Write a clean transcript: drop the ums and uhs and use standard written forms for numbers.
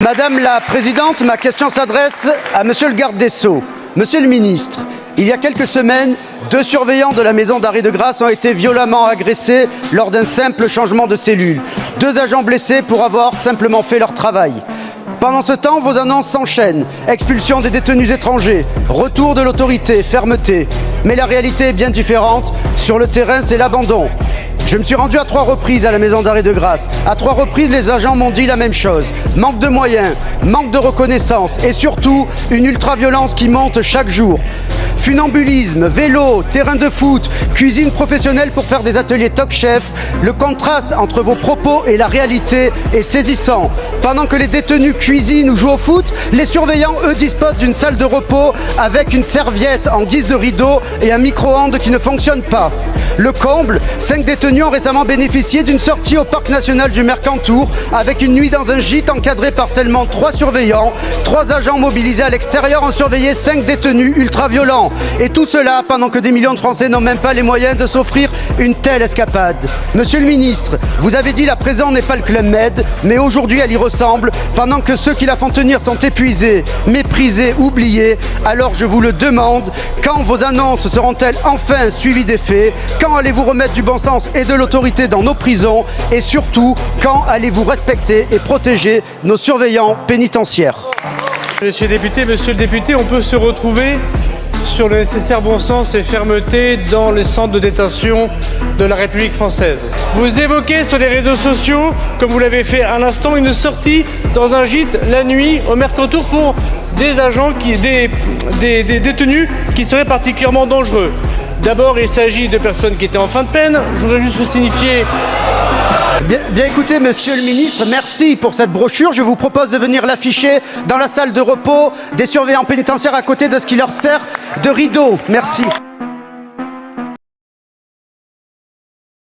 Madame la Présidente, ma question s'adresse à Monsieur le garde des Sceaux. Monsieur le ministre, il y a quelques semaines, 2 surveillants de la maison d'arrêt de Grasse ont été violemment agressés lors d'un simple changement de cellule. 2 agents blessés pour avoir simplement fait leur travail. Pendant ce temps, vos annonces s'enchaînent. Expulsion des détenus étrangers, retour de l'autorité, fermeté. Mais la réalité est bien différente. Sur le terrain, c'est l'abandon. Je me suis rendu à 3 reprises à la maison d'arrêt de Grasse. À 3 reprises, les agents m'ont dit la même chose. Manque de moyens, manque de reconnaissance et surtout une ultra-violence qui monte chaque jour. Funambulisme, vélo, terrain de foot, cuisine professionnelle pour faire des ateliers Top Chef. Le contraste entre vos propos et la réalité est saisissant. Pendant que les détenus cuisinent ou jouent au foot, les surveillants, eux, disposent d'une salle de repos avec une serviette en guise de rideau et un micro-ondes qui ne fonctionne pas. Le comble, 5 détenus ont récemment bénéficié d'une sortie au parc national du Mercantour avec une nuit dans un gîte encadré par seulement 3 surveillants. 3 agents mobilisés à l'extérieur ont surveillé 5 détenus ultra-violents. Et tout cela pendant que des millions de Français n'ont même pas les moyens de s'offrir une telle escapade. Monsieur le ministre, vous avez dit la prison n'est pas le Club Med, mais aujourd'hui elle y ressemble, pendant que ceux qui la font tenir sont épuisés, méprisés, oubliés. Alors je vous le demande, quand vos annonces seront-elles enfin suivies des faits? Quand allez-vous remettre du bon sens et de l'autorité dans nos prisons? Et surtout, quand allez-vous respecter et protéger nos surveillants pénitentiaires? Monsieur le député, on peut se retrouver sur le nécessaire bon sens et fermeté dans les centres de détention de la République française. Vous évoquez sur les réseaux sociaux, comme vous l'avez fait à l'instant, une sortie dans un gîte la nuit au Mercantour pour des agents, des détenus qui seraient particulièrement dangereux. D'abord, il s'agit de personnes qui étaient en fin de peine. Je voudrais juste vous signifier... Bien écoutez, monsieur le ministre, merci pour cette brochure. Je vous propose de venir l'afficher dans la salle de repos des surveillants pénitentiaires à côté de ce qui leur sert de rideau. Merci.